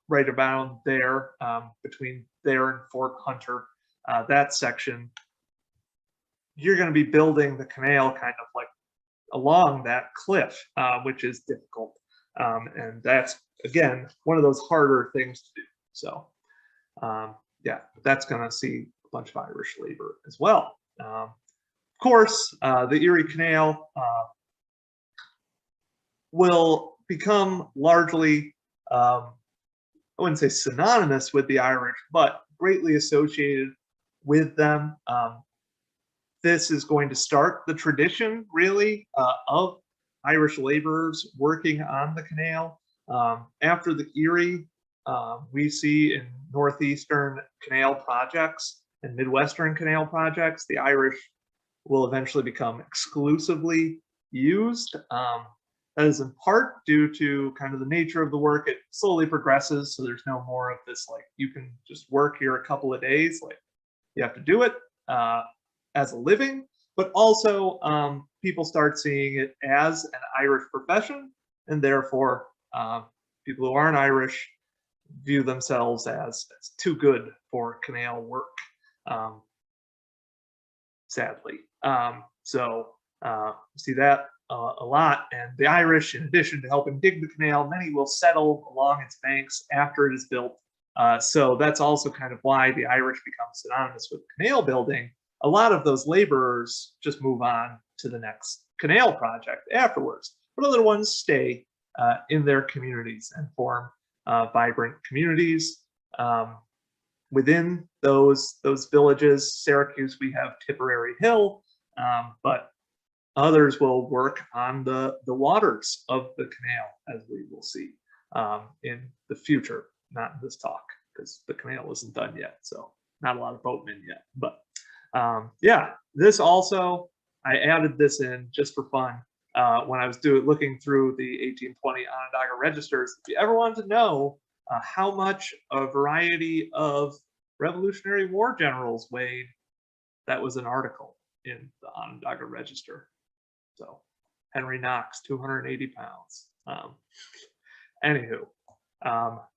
right about there, between there and Fort Hunter. That section, you're going to be building the canal kind of like along that cliff, which is difficult. And that's, again, one of those harder things to do. So, yeah, that's going to see a bunch of Irish labor as well. Of course, the Erie Canal will become largely, I wouldn't say synonymous with the Irish, but greatly associated with them. This is going to start the tradition, really, of Irish laborers working on the canal. After the Erie, we see in northeastern canal projects and midwestern canal projects, the Irish will eventually become exclusively used. That is in part due to kind of the nature of the work. It slowly progresses, so there's no more of this, like, you can just work here a couple of days. Like, you have to do it as a living, but also people start seeing it as an Irish profession, and therefore people who aren't Irish view themselves as too good for canal work, sadly. See that a lot, and the Irish, in addition to helping dig the canal, many will settle along its banks after it is built. So that's also kind of why the Irish become synonymous with canal building. A lot of those laborers just move on to the next canal project afterwards, but other ones stay in their communities and form vibrant communities. Within those villages, Syracuse, we have Tipperary Hill, but others will work on the waters of the canal, as we will see in the future, not in this talk, because the canal isn't done yet, so not a lot of boatmen yet. But yeah, this also, I added this in just for fun when I was looking through the 1820 Onondaga registers. If you ever wanted to know how much a variety of Revolutionary War generals weighed, that was an article in the Onondaga Register. So Henry Knox, 280 pounds. Anywho,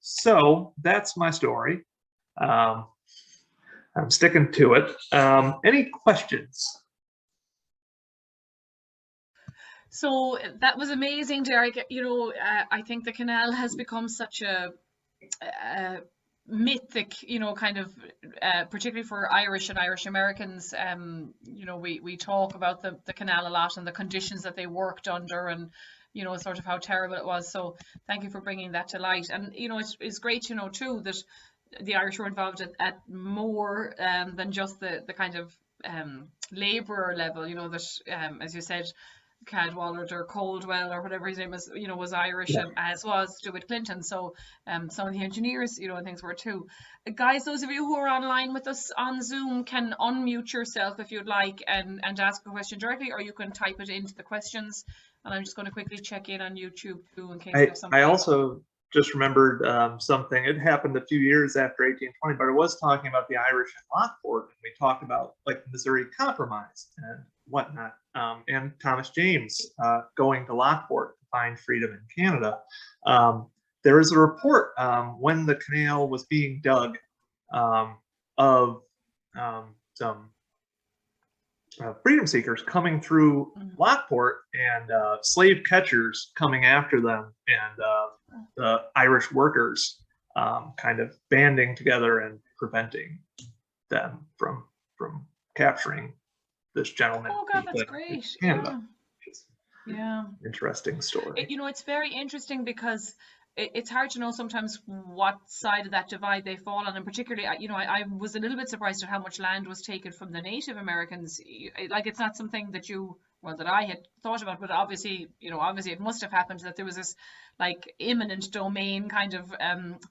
so that's my story. I'm sticking to it. Any questions? So that was amazing, Derrick. You know, I think the canal has become such a mythic, you know, kind of, particularly for Irish and Irish Americans. You know, we talk about the canal a lot and the conditions that they worked under, and you know, sort of how terrible it was. So thank you for bringing that to light. And you know, it's great to know too that the Irish were involved at more than just the kind of labourer level. You know, that as you said, Cadwallader or Coldwell or whatever his name is, you know, was Irish, and as was Stuart Clinton. So some of the engineers, you know, and things were too. Guys, those of you who are online with us on Zoom can unmute yourself if you'd like and ask a question directly, or you can type it into the questions. And I'm just going to quickly check in on YouTube too in case we have something. I also just remembered something. It happened a few years after 1820, but it was talking about the Irish in Lockport. And we talked about like the Missouri Compromise and whatnot, and Thomas James going to Lockport to find freedom in Canada. There is a report when the canal was being dug of some freedom seekers coming through Lockport and slave catchers coming after them, and the Irish workers kind of banding together and preventing them from capturing this gentleman. Oh God, that's great. Canada. Yeah. Interesting story. You know, it's very interesting because it's hard to know sometimes what side of that divide they fall on, and particularly, you know, I was a little bit surprised at how much land was taken from the Native Americans. Like, it's not something that that I had thought about, but obviously, you know, it must have happened that there was this like eminent domain kind of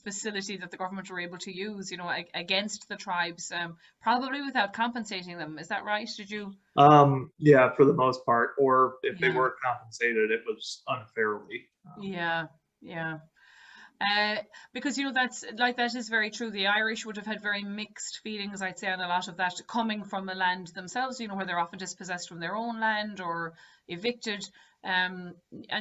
facility that the government were able to use, you know, against the tribes, probably without compensating them. Is that right? Did you? Yeah, for the most part, or if they were compensated, it was unfairly. Yeah. Because, you know, that is very true. The Irish would have had very mixed feelings, I'd say, on a lot of that, coming from the land themselves, you know, where they're often dispossessed from their own land or evicted. And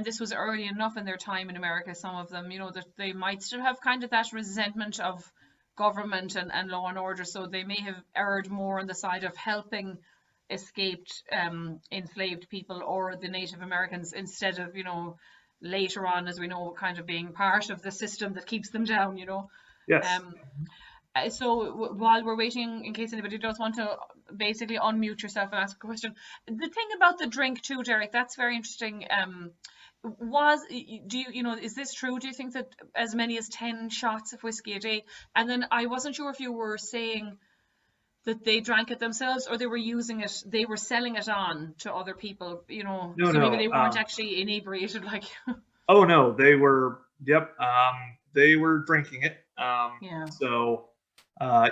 this was early enough in their time in America, some of them, you know, that they might still have kind of that resentment of government and law and order. So they may have erred more on the side of helping escaped enslaved people or the Native Americans, instead of, you know, later on, as we know, kind of being part of the system that keeps them down, you know. Yes. So while we're waiting, in case anybody does want to basically unmute yourself and ask a question, the thing about the drink too, Derrick, that's very interesting. Is this true? Do you think that as many as 10 shots of whiskey a day? And then I wasn't sure if you were saying that they drank it themselves, or they were using it, they were selling it on to other people, you know. No, maybe they weren't actually inebriated, like. Oh no, they were. Yep, they were drinking it. So,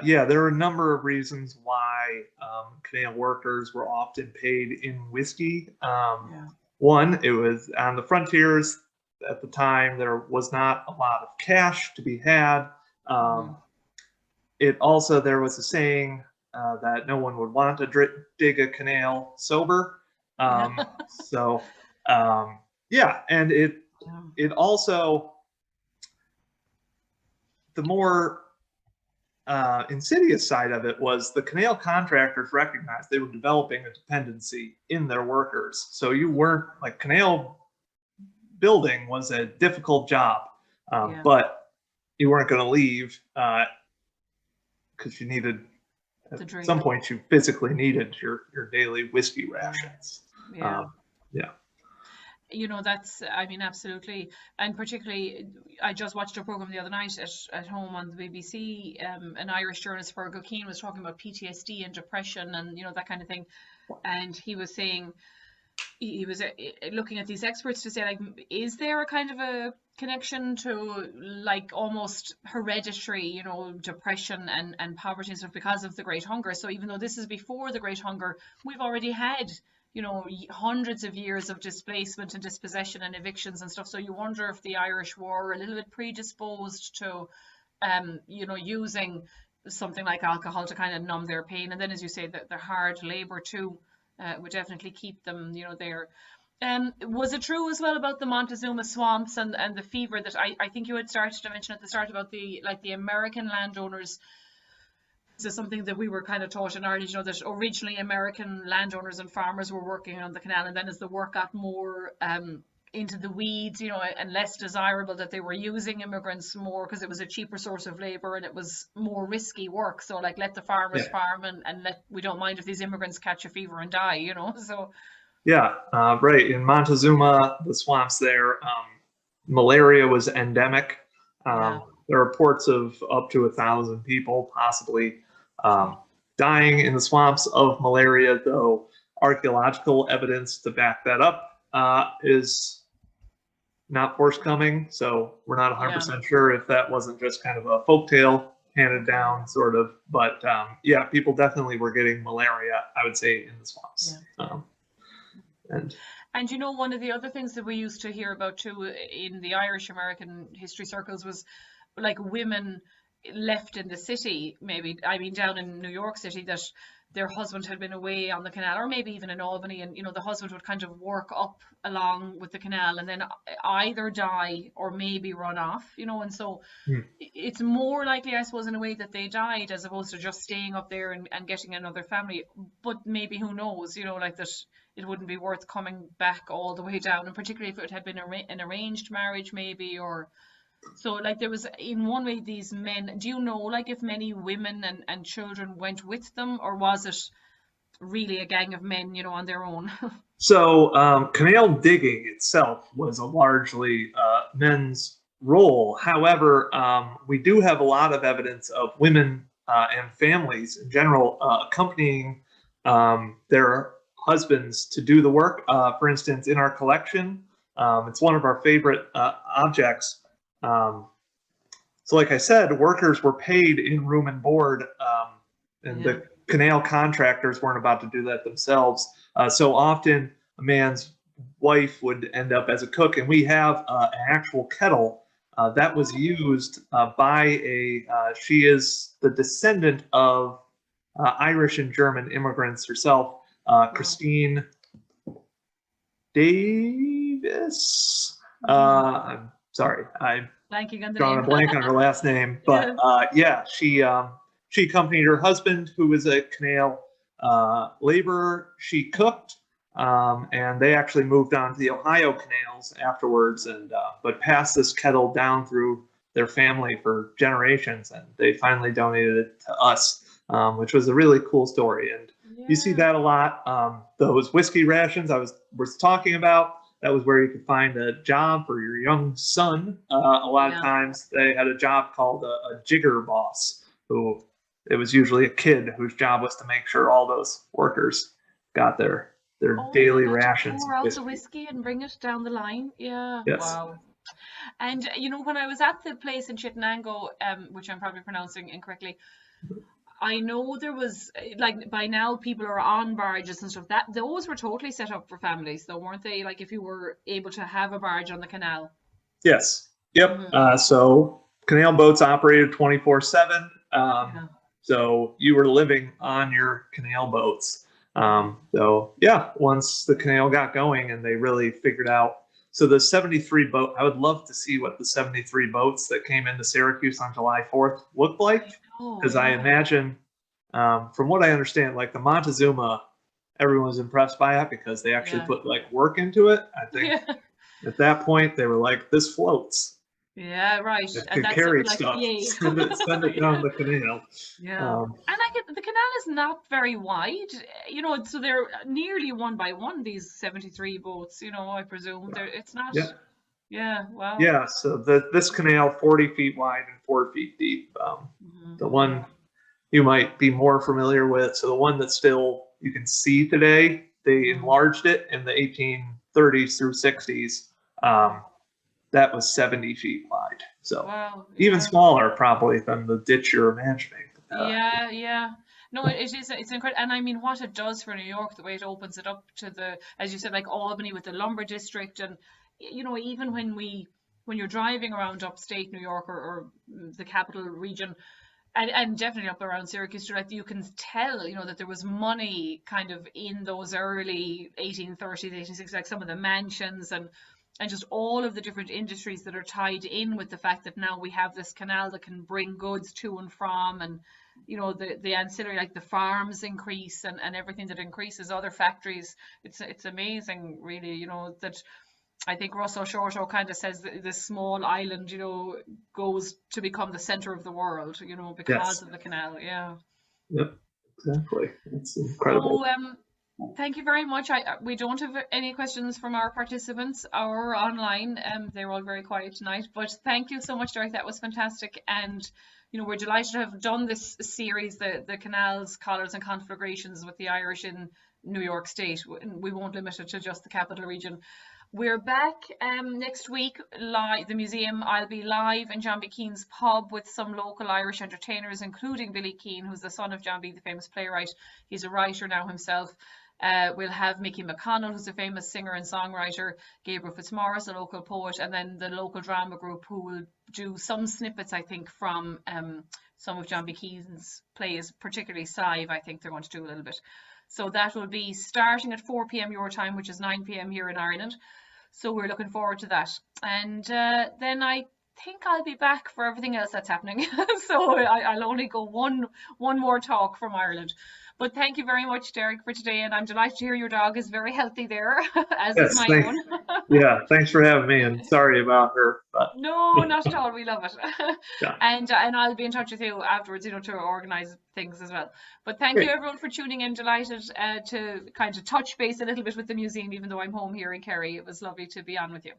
yeah, there are a number of reasons why canal workers were often paid in whiskey. One, it was on the frontiers at the time. There was not a lot of cash to be had. It also, there was a saying that no one would want to dig a canal sober. So, yeah, and it also, the more insidious side of it was the canal contractors recognized they were developing a dependency in their workers. So you weren't, like, canal building was a difficult job, but you weren't going to leave because you needed, at some point, you physically needed your daily whiskey rations. You know, that's, I mean, absolutely. And particularly, I just watched a program the other night at home on the BBC. An Irish journalist, Fergal Keane, was talking about PTSD and depression and, you know, that kind of thing. And he was saying he was looking at these experts to say, like, is there a kind of a connection to like almost hereditary, you know, depression and poverty and stuff because of the Great Hunger? So even though this is before the Great Hunger, we've already had, you know, hundreds of years of displacement and dispossession and evictions and stuff. So you wonder if the Irish were a little bit predisposed to, you know, using something like alcohol to kind of numb their pain. And then, as you say, the hard labor too would definitely keep them, you know, there. Was it true as well about the Montezuma swamps and the fever that I think you had started to mention at the start about the American landowners? This is something that we were kind of taught in Ireland, you know, that originally American landowners and farmers were working on the canal, and then as the work got more into the weeds, you know, and less desirable, that they were using immigrants more because it was a cheaper source of labor and it was more risky work. So like, let the farmers farm and we don't mind if these immigrants catch a fever and die, you know. So yeah, right. In Montezuma, the swamps there, malaria was endemic. There are reports of up to 1,000 people possibly dying in the swamps of malaria, though archaeological evidence to back that up is not forthcoming. So we're not 100% sure if that wasn't just kind of a folktale handed down sort of, but yeah, people definitely were getting malaria, I would say, in the swamps. And you know, one of the other things that we used to hear about too in the Irish American history circles was like women left in the city, maybe, I mean, down in New York City, that their husband had been away on the canal, or maybe even in Albany, and you know, the husband would kind of work up along with the canal and then either die or maybe run off, you know. And so it's more likely, I suppose, in a way, that they died as opposed to just staying up there and getting another family. But maybe, who knows, you know, like that it wouldn't be worth coming back all the way down, and particularly if it had been an arranged marriage maybe, or so, like, there was, in one way, these men, do you know, like, if many women and children went with them, or was it really a gang of men, you know, on their own? So canal digging itself was a largely men's role. However, we do have a lot of evidence of women and families in general accompanying their husbands to do the work. For instance, in our collection, it's one of our favorite objects. So like I said, workers were paid in room and board, and the canal contractors weren't about to do that themselves. So often a man's wife would end up as a cook, and we have an actual kettle that was used by she is the descendant of Irish and German immigrants herself, Christine Davis. I'm sorry, I'm drawing a blank on her last name, but yeah, she accompanied her husband, who was a canal laborer. She cooked, and they actually moved on to the Ohio canals afterwards, and but passed this kettle down through their family for generations, and they finally donated it to us, which was a really cool story. And you see that a lot. Those whiskey rations I was talking about, that was where you could find a job for your young son. A lot of times they had a job called a jigger boss, who it was usually a kid whose job was to make sure all those workers got their daily rations. Pour out the whiskey and bring it down the line. Yeah. Yes. Wow. And you know, when I was at the place in Chittenango, which I'm probably pronouncing incorrectly, I know there was, like, by now people are on barges and stuff. That those were totally set up for families, though, weren't they? Like, if you were able to have a barge on the canal. Yes. Yep. So canal boats operated 24/7. So you were living on your canal boats. So yeah, once the canal got going and they really figured out. So the 73 boat, I would love to see what the 73 boats that came into Syracuse on July 4th looked like. Because I imagine, from what I understand, like the Montezuma, everyone was impressed by it because they actually put like work into it. I think at that point they were like, "This floats." Yeah, right. It And can carry like, stuff. Send it down the canal. Yeah. And like, the canal is not very wide, you know. So they're nearly one by one. These 73 boats, you know. I presume it's not. Yeah. Yeah, wow. Yeah, so this canal, 40 feet wide and 4 feet deep. The one you might be more familiar with, so the one that still you can see today, they enlarged it in the 1830s through 60s. That was 70 feet wide. So Wow. even Yeah. smaller probably than the ditch you're imagining. Yeah, yeah. No, it is, it's incredible. And I mean, what it does for New York, the way it opens it up to the, as you said, like Albany with the lumber district. And, you know, even when you're driving around upstate New York or the capital region, and definitely up around Syracuse, like you can tell, you know, that there was money kind of in those early 1830s, 1860s, like some of the mansions and just all of the different industries that are tied in with the fact that now we have this canal that can bring goods to and from, and you know the ancillary, like the farms increase and everything that increases, other factories. It's amazing, really, you know, that I think Russell Shorto kind of says that this small island, you know, goes to become the center of the world, you know, because Yes. of the canal. Yeah. Yep. Exactly. It's incredible. So thank you very much. We don't have any questions from our participants or online. They're all very quiet tonight. But thank you so much, Derrick. That was fantastic. And you know, we're delighted to have done this series, the canals, collars, and conflagrations with the Irish in New York State. We won't limit it to just the capital region. We're back next week, live the museum. I'll be live in John B. Keane's pub with some local Irish entertainers, including Billy Keane, who's the son of John B., the famous playwright. He's a writer now himself. We'll have Mickey McConnell, who's a famous singer and songwriter, Gabriel Fitzmaurice, a local poet, and then the local drama group who will do some snippets, I think, from some of John B. Keane's plays, particularly Sive. I think they're going to do a little bit. So that will be starting at 4 p.m. your time, which is 9 p.m. here in Ireland. So we're looking forward to that. And then I think I'll be back for everything else that's happening. So I'll only go one more talk from Ireland. But thank you very much, Derrick, for today. And I'm delighted to hear your dog is very healthy there, as is my own. Yeah, thanks for having me, and sorry about her. But No, not at all. We love it. yeah. And I'll be in touch with you afterwards, you know, to organise things as well. But thank Great. you everyone for tuning in. Delighted to kind of touch base a little bit with the museum, even though I'm home here in Kerry. It was lovely to be on with you.